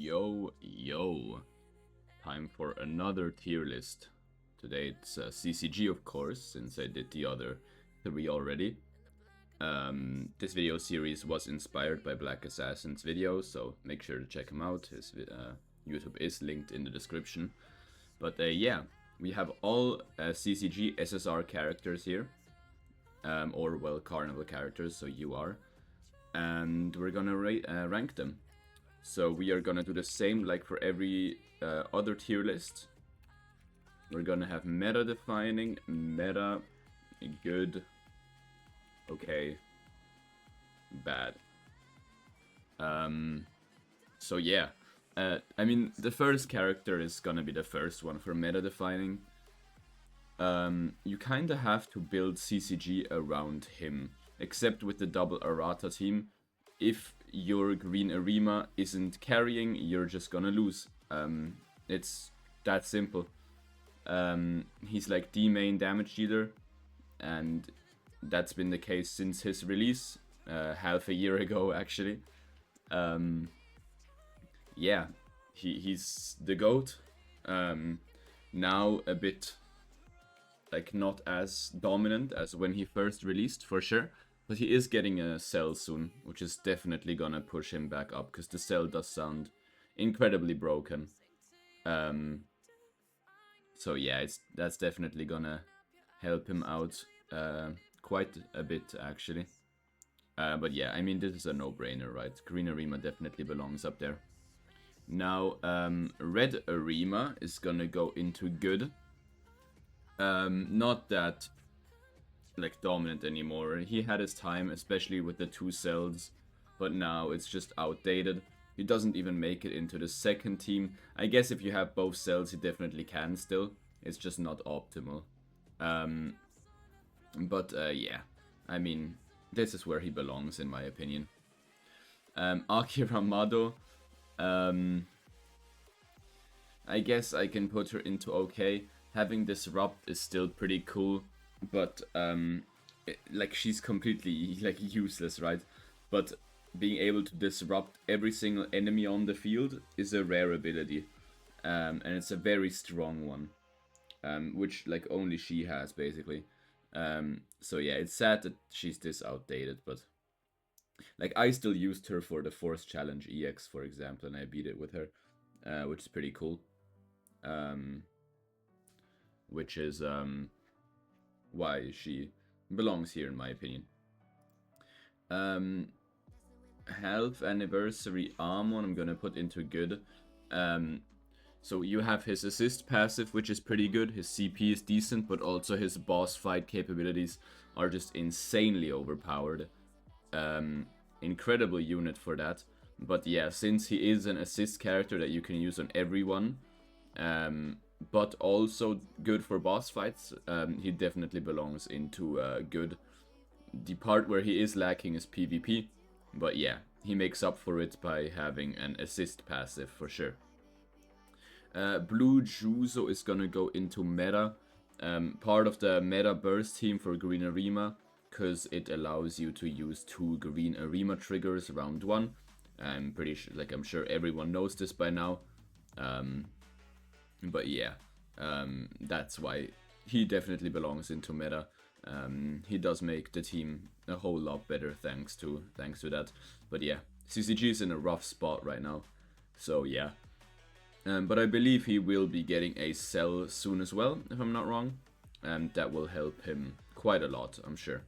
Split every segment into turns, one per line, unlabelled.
Yo. Time for another tier list. Today it's CCG, of course, since I did the other three already. This video series was inspired by Black Assassin's videos, so make sure to check him out. His YouTube is linked in the description. But yeah, we have all CCG SSR characters here. Or, well, Carnival characters, so you are. And we're gonna rank them. So we are gonna do the same like for every other tier list. We're gonna have meta defining, meta, good, okay, bad. So yeah, I mean the first character is gonna be the first one for meta defining. You kinda have to build CCG around him, except with the double errata team. If your green Arima isn't carrying, you're just gonna lose. It's that simple. He's like the main damage dealer, and that's been the case since his release, half a year ago actually. Yeah, he's the GOAT. Now a bit like not as dominant as when he first released, for sure. But he is getting a cell soon, which is definitely gonna push him back up, because the cell does sound incredibly broken. So yeah, that's definitely gonna help him out quite a bit, actually. But yeah, I mean, this is a no-brainer, right? Green Arima definitely belongs up there. Now, Red Arima is gonna go into good. Not that like dominant anymore. He had his time, especially with the two cells, but now it's just outdated. He doesn't even make it into the second team. I guess if you have both cells, he definitely can still. It's just not optimal. But yeah, I mean, this is where he belongs in my opinion. Akira Mado, I guess I can put her into okay. Having Disrupt is still pretty cool, but like she's completely like useless, right? But being able to disrupt every single enemy on the field is a rare ability, and it's a very strong one, which like only she has basically. So yeah, it's sad that she's this outdated, but like I still used her for the Force Challenge EX, for example, and I beat it with her, which is pretty cool. Which is why she belongs here in my opinion. Half Anniversary Amon I'm gonna put into good. So you have his assist passive, which is pretty good. His CP is decent, but also his boss fight capabilities are just insanely overpowered. Incredible unit for that. But yeah, since he is an assist character that you can use on everyone, but also good for boss fights, he definitely belongs into good. The part where he is lacking is PvP, but yeah, he makes up for it by having an assist passive for sure. Blue Juzo is gonna go into meta, part of the meta burst team for Green Arima, because it allows you to use 2 Green Arima triggers round 1. I'm pretty sure, like I'm sure everyone knows this by now. But yeah, that's why he definitely belongs into meta. He does make the team a whole lot better thanks to that. But yeah, CCG is in a rough spot right now. So yeah. But I believe he will be getting a cell soon as well, if I'm not wrong. And that will help him quite a lot, I'm sure.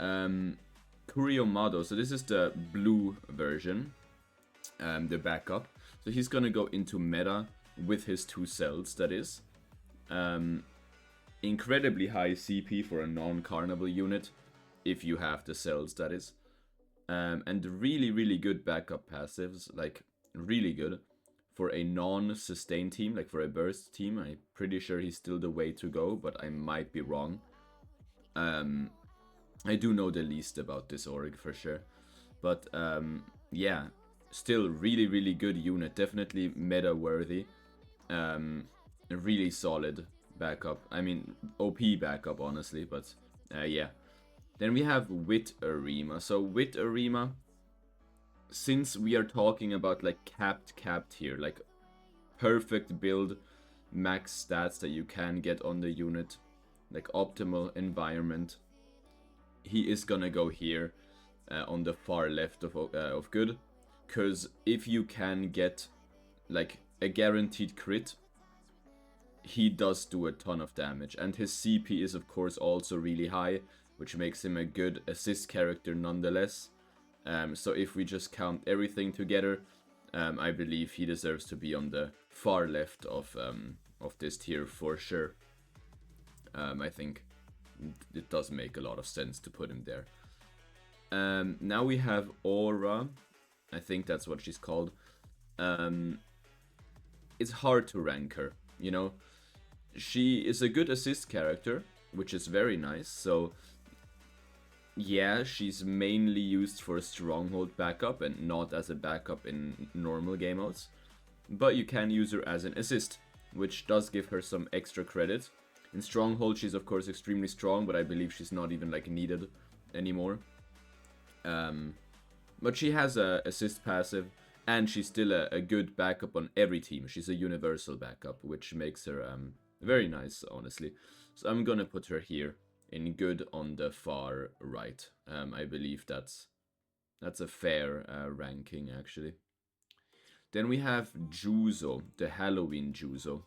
Kuriomado, so this is the blue version, the backup. So he's gonna go into meta with his 2 cells, that is. Incredibly high CP for a non-carnival unit, if you have the cells, that is. And really good backup passives, like really good. For a non-sustain team, like for a burst team, I'm pretty sure he's still the way to go, but I might be wrong. I do know the least about this org for sure. But yeah, still really good unit, definitely meta worthy. A really solid backup. I mean, OP backup, honestly, but yeah. Then we have Wit Arima. So Wit Arima since we are talking about like capped here, like perfect build, max stats that you can get on the unit, like optimal environment, he is gonna go here on the far left of good, because if you can get like a guaranteed crit, he does do a ton of damage, and his CP is of course also really high, which makes him a good assist character nonetheless. So if we just count everything together, I believe he deserves to be on the far left of this tier for sure. I think it does make a lot of sense to put him there. Now we have Aura. I think that's what she's called. It's hard to rank her, you know. She is a good assist character, which is very nice. So yeah, she's mainly used for a stronghold backup and not as a backup in normal game modes. But you can use her as an assist, which does give her some extra credit. In stronghold, she's of course extremely strong, but I believe she's not even like needed anymore. But she has a assist passive, and she's still a good backup on every team. She's a universal backup, which makes her very nice, honestly. So I'm gonna put her here in good on the far right. I believe that's a fair ranking, actually. Then we have Juzo, the Halloween Juzo.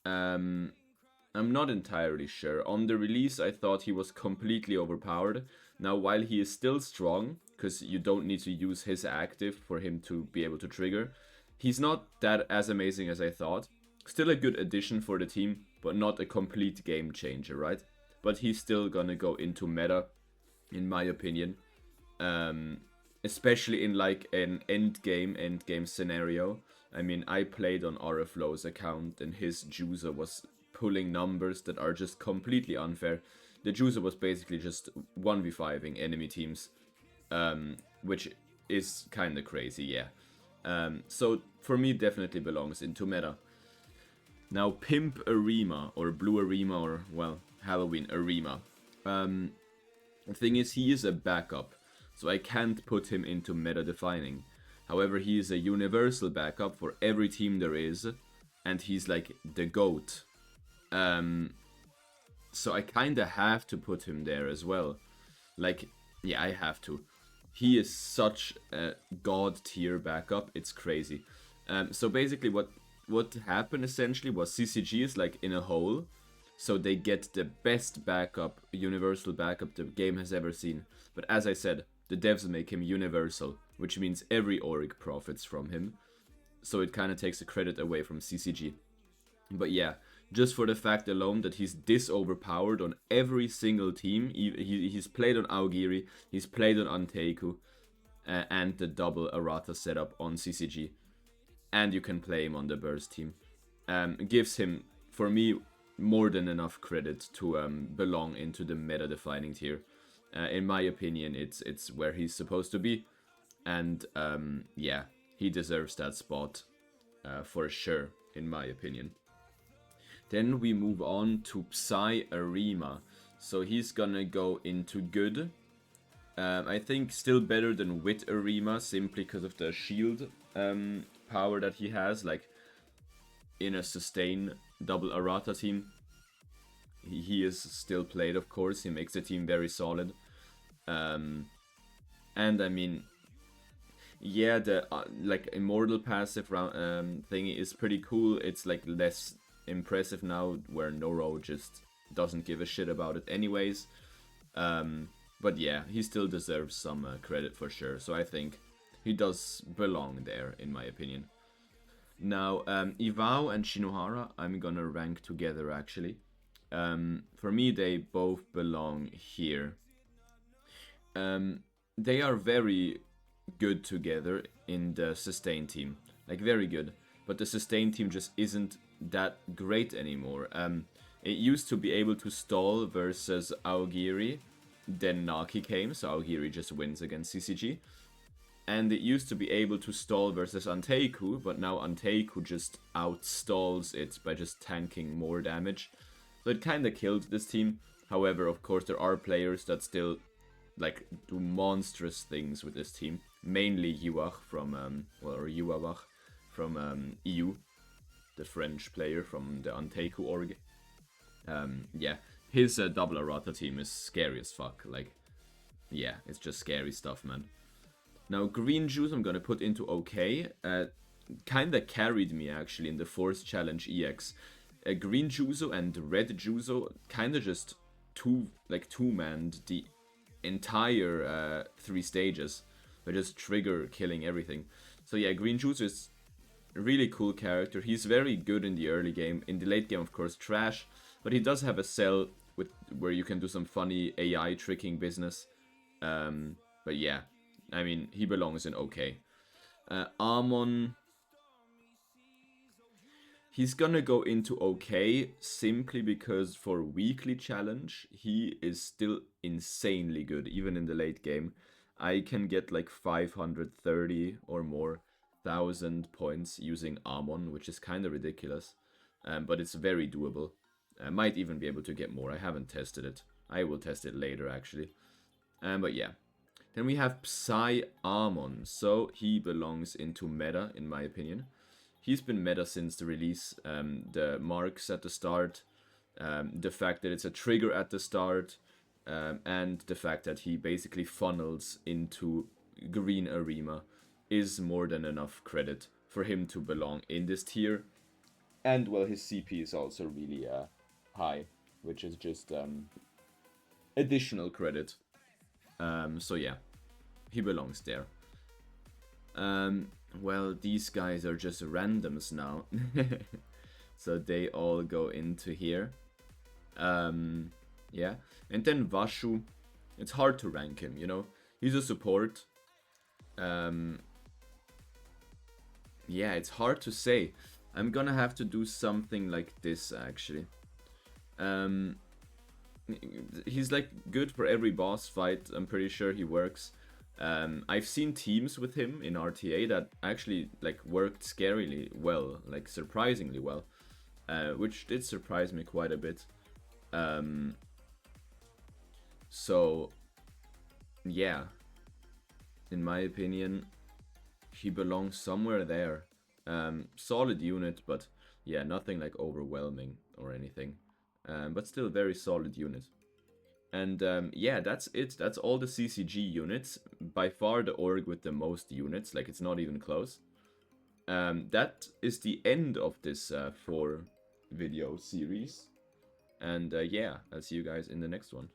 I'm not entirely sure. On the release, I thought he was completely overpowered. Now, while he is still strong, because you don't need to use his active for him to be able to trigger, he's not that as amazing as I thought. Still a good addition for the team, but not a complete game changer, right? But he's still gonna go into meta, in my opinion. Especially in like an endgame scenario. I mean, I played on Oriflow's account, and his Juicer was pulling numbers that are just completely unfair. The Juicer was basically just 1v5ing enemy teams, which is kind of crazy, yeah. So for me, definitely belongs into meta. Now, Pimp Arima, or Blue Arima, or, well, Halloween Arima. The thing is, he is a backup, so I can't put him into meta defining. However, he is a universal backup for every team there is, and he's like the GOAT. So I kinda have to put him there as well. Like, yeah, I have to. He is such a god tier backup, it's crazy. So basically what happened essentially was CCG is like in a hole, so they get the best backup, universal backup the game has ever seen. But as I said, the devs make him universal, which means every org profits from him. So it kind of takes the credit away from CCG. But yeah, just for the fact alone that he's this overpowered on every single team. He's played on Aogiri, he's played on Anteiku, and the double Arata setup on CCG. And you can play him on the Burst team. Gives him, for me, more than enough credit to belong into the meta-defining tier. In my opinion, it's where he's supposed to be. And yeah, he deserves that spot for sure, in my opinion. Then we move on to Psy Arima. So he's gonna go into good. I think still better than Wit Arima, simply because of the shield power that he has. Like, in a sustain double Arata team, he is still played, of course. He makes the team very solid. And I mean, yeah, the like immortal passive round thingy is pretty cool. It's like less impressive now, where Noro just doesn't give a shit about it anyways. But yeah, he still deserves some credit for sure. So I think he does belong there, in my opinion. Now, Iwao and Shinohara, I'm gonna rank together, actually. For me, they both belong here. They are very good together in the sustain team. Like, very good. But the sustain team just isn't that great anymore. It used to be able to stall versus Aogiri. Then Naki came, so Aogiri just wins against CCG. And it used to be able to stall versus Anteiku, but now Anteiku just outstalls it by just tanking more damage. So it kinda killed this team. However, of course, there are players that still like do monstrous things with this team. mainly Yuach from, or Yuawach from EU, the French player from the Anteiku org. Yeah, his double errata team is scary as fuck. Like, yeah, it's just scary stuff, man. Now, green juice I'm gonna put into OK. Kinda carried me actually in the Force Challenge EX. Green Juzo and red Juzo kinda just two-manned the entire 3 stages. By just trigger killing everything. So yeah, green Juzo is a really cool character. He's very good in the early game. In the late game, of course, trash. But he does have a cell where you can do some funny AI tricking business. But yeah, I mean, he belongs in OK. Amon, he's gonna go into OK simply because for weekly challenge, he is still insanely good, even in the late game. I can get like 530 or more thousand points using Amon, which is kind of ridiculous, but it's very doable. I might even be able to get more. I haven't tested it. I will test it later, actually. But yeah. Then we have Psy Amon, so he belongs into meta, in my opinion. He's been meta since the release. The marks at the start, the fact that it's a trigger at the start, and the fact that he basically funnels into green Arima is more than enough credit for him to belong in this tier. And well, his CP is also really high, which is just additional credit. So yeah, he belongs there. Well, these guys are just randoms now. So they all go into here. Yeah. And then Vashu, it's hard to rank him, you know? He's a support. Yeah, it's hard to say. I'm gonna have to do something like this, actually. He's like good for every boss fight. I'm pretty sure he works. I've seen teams with him in RTA that actually like worked scarily well, like surprisingly well, which did surprise me quite a bit. So yeah, in my opinion, he belongs somewhere there. Solid unit, but yeah, nothing like overwhelming or anything. But still very solid unit. And yeah, that's it. That's all the CCG units. By far the org with the most units. Like, it's not even close. That is the end of this 4 video series. And yeah, I'll see you guys in the next one.